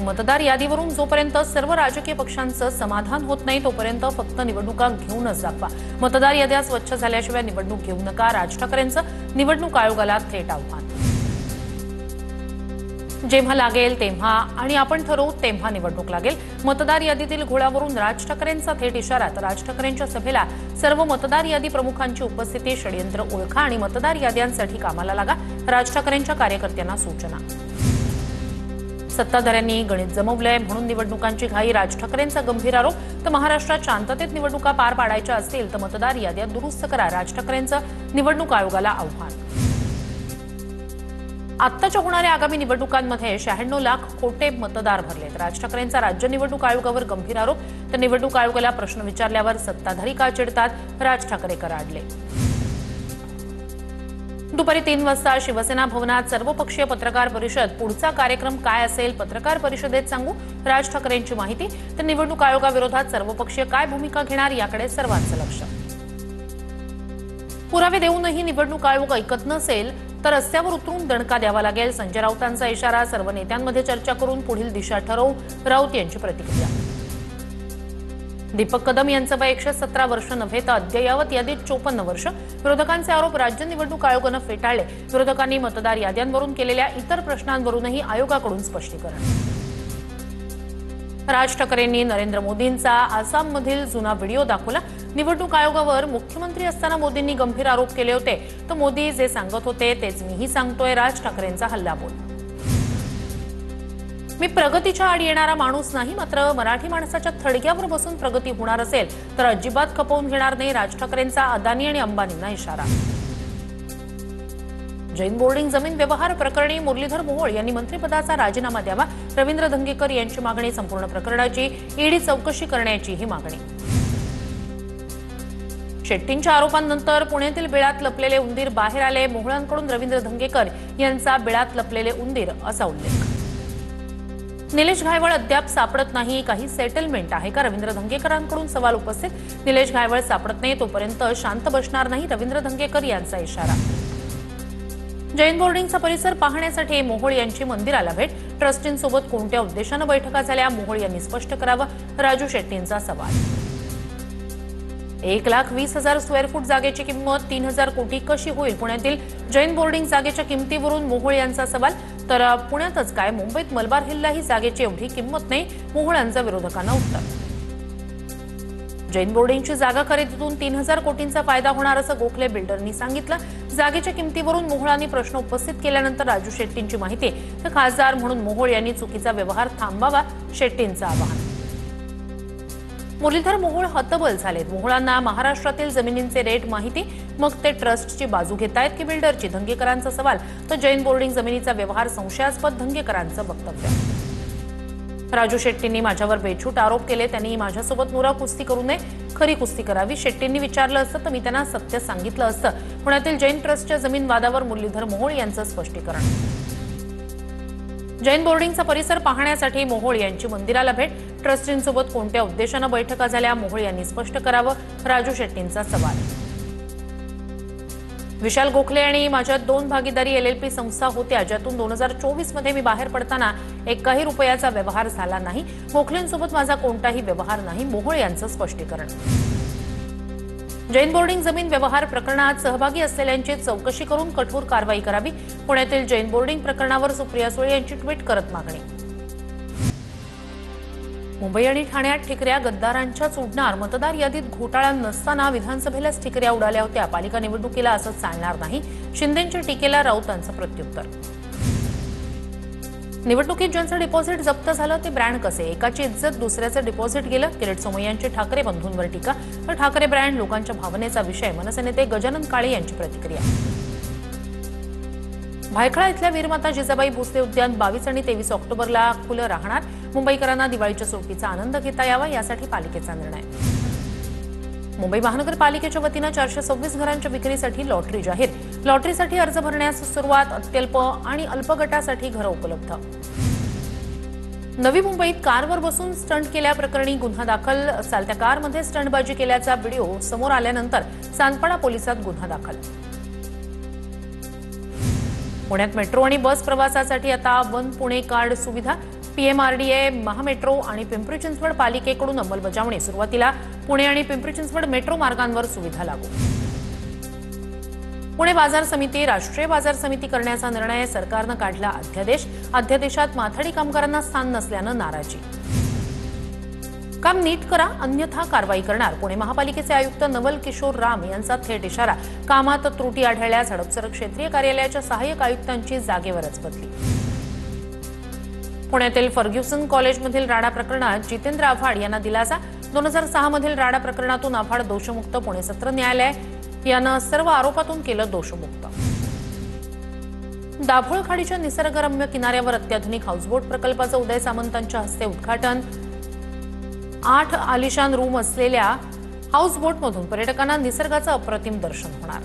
मतदार यादीवरून जोपर्यंत सर्व राजकीय पक्षांचं समाधान होत नाही तोपर्यंत फक्त निवडणुका घेऊनच दाखवा। मतदार याद्या स्वच्छ झाल्याशिवाय निवडणूक घेऊ नका, राज ठाकरेंचं निवडणूक आयोगाला थेट आव्हान। जेव्हा लागेल तेव्हा आणि आपण ठरवू तेव्हा निवडणूक लागेल। मतदार यादीतील घोळावरून राज ठाकरेंचा थेट इशारा। तर राज ठाकरेंच्या सभेला सर्व मतदार यादी प्रमुखांची उपस्थिती, षडयंत्र ओळखा आणि मतदार याद्यांसाठी कामाला लागा, राज ठाकरेंच्या कार्यकर्त्यांना सूचना। सत्ताधाऱ्यांनी गणित जमवलंय म्हणून निवडणुकांची घाई, राज ठाकरेंचा गंभीर आरोप। तर महाराष्ट्रात शांततेत निवडणुका पार पाडायच्या असतील तर मतदार याद्या दुरुस्त करा, राज ठाकरेंचं निवडणूक आयोगाला आव्हान। आत्ताच्या होणाऱ्या आगामी निवडणुकांमध्ये 96 लाख खोटे मतदार भरलेत, राज ठाकरेंचा राज्य निवडणूक आयोगावर गंभीर आरोप। तर निवडणूक आयोगाला प्रश्न विचारल्यावर सत्ताधारी का चिडतात, राज ठाकरे कराडले। दुपारी 3 वाजता शिवसेना भवनात सर्वपक्षीय पत्रकार परिषद। पुढचा कार्यक्रम काय असेल पत्रकार परिषदेत सांगू, राज ठाकरेंची माहिती। तर निवडणूक आयोगाविरोधात सर्वपक्षीय काय भूमिका घेणार याकडे सर्वांचं लक्ष। पुरावे देऊनही निवडणूक आयोग ऐकत नसेल तर रस्त्यावर उतरून दणका द्यावा लागेल, संजय राऊतांचा इशारा। सर्व नेत्यांमध्ये चर्चा करून पुढील दिशा ठरवू, राऊत यांची प्रतिक्रिया। दीपक कदम यांचं वय 117 वर्ष नव्हे तर अद्ययावत यादीत 54 वर्ष। विरोधकांचे आरोप राज्य निवडणूक आयोगानं फेटाळले। विरोधकांनी मतदार याद्यांवरून केलेल्या इतर प्रश्नांवरूनही आयोगाकडून स्पष्टीकरण। राज ठाकरेंनी नरेंद्र मोदींचा आसाममधील जुना व्हिडिओ दाखवला। निवडणूक आयोगावर मुख्यमंत्री असताना मोदींनी गंभीर आरोप केले होते, तर मोदी जे सांगत होते तेच मीही सांगतोय, राज ठाकरेंचा हल्लाबोल। मी प्रगतीच्या आड येणारा माणूस नाही, मात्र मराठी माणसाच्या थडग्यावर बसून प्रगती होणार असेल तर अजिबात खपवून घेणार नाही, राज ठाकरेंचा अदानी आणि अंबानींना इशारा। जैन बोर्डिंग जमीन व्यवहार प्रकरणी मुरलीधर मोहोळ यांनी मंत्रिपदाचा राजीनामा द्यावा, रवींद्र धंगेकर यांची मागणी। संपूर्ण प्रकरणाची ईडी चौकशी करण्याची ही मागणी। शेट्टींच्या आरोपांनंतर पुण्यातील बिळात लपलेले उंदीर बाहेर आले, मोहोळांकडून रवींद्र धंगेकर यांचा बिळात लपलेले उंदीर असा उल्लेख। निलेश घायवळ अद्याप सापडत नाही, काही सेटलमेंट आहे का, रवींद्र धंगेकरांकडून सवाल उपस्थित। निलेश घायवळ सापडत नाही तोपर्यंत शांत बसणार नाही, रवींद्र धंगेकर यांचा इशारा। जैन बोर्डिंगचा परिसर पाहण्यासाठी मोहोळ यांची मंदिराला भेट, ट्रस्टींसोबत कोणत्या उद्देशानं बैठका झाल्या, मोहोळ यांनी स्पष्ट करावं, राजू शेट्टींचा सवाल। 1,20,000 स्क्वेअर फूट जागेची किंमत 3,000 कोटी कशी होईल, पुण्यातील जैन बोर्डिंग जागेच्या किमतीवरून मोहोळ यांचा सवाल। तर पुण्यातच काय, मुंबईत मलबार हिललाही जागेची एवढी किंमत नाही, मोहोळ यांचं विरोधकांना उत्तर। जैन बोर्डिंगची जागा खरेदीतून 3,000 कोटींचा फायदा होणार असं गोखले बिल्डरनी सांगितलं। जागेच्या किमतीवरून मोहोळांनी प्रश्न उपस्थित केल्यानंतर राजू शेट्टींची माहिती। तर खासदार म्हणून मोहोळ यांनी चुकीचा व्यवहार थांबावा, शेट्टींचं आवाहन। मुरलीधर मोहोळ हतबल झालेत, मोहोळांना महाराष्ट्रातील जमिनींचे रेट माहिती, मग ते ट्रस्टची बाजू घेतायत की बिल्डरची, धंगेकरांचा सवाल। तर जैन बोर्डिंग जमिनीचा व्यवहार संशयास्पद, धंगेकरांचं वक्तव्य। राजू शेट्टींनी माझ्यावर बेछूट आरोप केले, त्यांनी माझ्यासोबत नुरा कुस्ती करू नये, खरी कुस्ती करावी। शेट्टींनी विचारलं असतं तर मी त्यांना सत्य सांगितलं असतं। पुण्यातील जैन ट्रस्टच्या जमीन वादावर मुरलीधर मोहोळ यांचं स्पष्टीकरण। जैन बोर्डिंगचा परिसर पाहण्यासाठी मोहोळ यांची मंदिराला भेट, ट्रस्टींसोबत कोणत्या उद्देशानं बैठका झाल्या, मोहोळ यांनी स्पष्ट करावं, राजू शेट्टींचा सवाल। विशाल गोखले आणि माझ्यात 2 भागीदारी LLP संस्था होत्या, ज्यातून 2024 मध्ये मी बाहेर पडताना एकाही रुपयाचा व्यवहार झाला नाही, गोखलेंसोबत माझा कोणताही व्यवहार नाही, मोहोळ यांचं स्पष्टीकरण। जैन बोर्डिंग जमीन व्यवहार प्रकरणात सहभागी असलेल्यांची चौकशी करून कठोर कारवाई करावी, पुण्यातील जैन बोर्डिंग प्रकरणावर सुप्रिया सुळे यांची ट्विट करत मागणी। मुंबई आणि ठाण्यात ठिकऱ्या गद्दारांच्याच उडणार, मतदार यादीत घोटाळा नसताना विधानसभेलाच ठिकऱ्या उडाल्या होत्या, पालिका निवडणुकीला असंच चालणार नाही, शिंदेंच्या टीकेला राऊतांचं प्रत्युत्तर। निवडणुकीत ज्यांचं डिपॉझिट जप्त झालं ते ब्रँड कसे, एकाची इज्जत दुसऱ्याचं डिपॉझिट गेलं, किरीट सोमय्यांची ठाकरे बंधूंवर टीका। तर ठाकरे ब्रँड लोकांच्या भावनेचा विषय, मनसे नेते गजानन काळे यांची प्रतिक्रिया। भायखळा इथल्या वीरमाता जिजाबाई भोसले उद्यान 22 आणि 23 ऑक्टोबरला खुलं राहणार, मुंबईकरांना दिवाळीच्या सुट्टीचा आनंद घेता यावा यासाठी पालिकेचा निर्णय। मुंबई महानगरपालिकेच्या वतीनं 426 घरांच्या विक्रीसाठी लॉटरी जाहीर, लॉटरीसाठी अर्ज भरण्यास सुरुवात, अत्यल्प आणि अल्प गटासाठी घरं उपलब्ध। नवी मुंबईत कारवर बसून स्टंट केल्याप्रकरणी गुन्हा दाखल, चालत्या कारमध्ये स्टंटबाजी केल्याचा व्हिडिओ समोर आल्यानंतर सांदपाडा पोलिसात गुन्हा दाखल। पुण्यात मेट्रो आणि बस प्रवासासाठी आता वन पुणे कार्ड सुविधा, पीएमआरडीए, महामेट्रो आणि पिंपरी चिंचवड पालिकेकडून अंमलबजावणी. सुरुवातीला पुणे आणि पिंपरी चिंचवड मेट्रो मार्गांवर सुविधा लागू. पुणे बाजार समिती राष्ट्रीय बाजार समिती करण्याचा निर्णय. सरकारनं काढला अध्यादेश. अध्यादेशात माथाडी कामगारांना स्थान नसल्यानं नाराजी. काम नीट करा अन्यथा कारवाई करणार. पुणे महापालिकेचे आयुक्त नवल किशोर राम यांचा थेट इशारा. कामात त्रुटी आढळल्यास हडपसर क्षेत्रीय कार्यालयाच्या सहाय्यक आयुक्तांची जागेवरच बदली. पुण्यातील फर्ग्युसन कॉलेजमधील राडा प्रकरणात जितेंद्र आव्हाड यांना दिलासा. 2006 मधील राडा प्रकरणातून आव्हाड दोषमुक्त. पुणे सत्र न्यायालय यानं सर्व आरोपातून केलं दोषमुक्त. दाभोळ खाडीच्या निसर्गरम्य किनाऱ्यावर अत्याधुनिक हाऊसबोट प्रकल्पाचं उदय सामंतांच्या हस्ते उद्घाटन. 8 आलिशान रूम असलेल्या हाऊसबोटमधून पर्यटकांना निसर्गाचं अप्रतिम दर्शन होणार.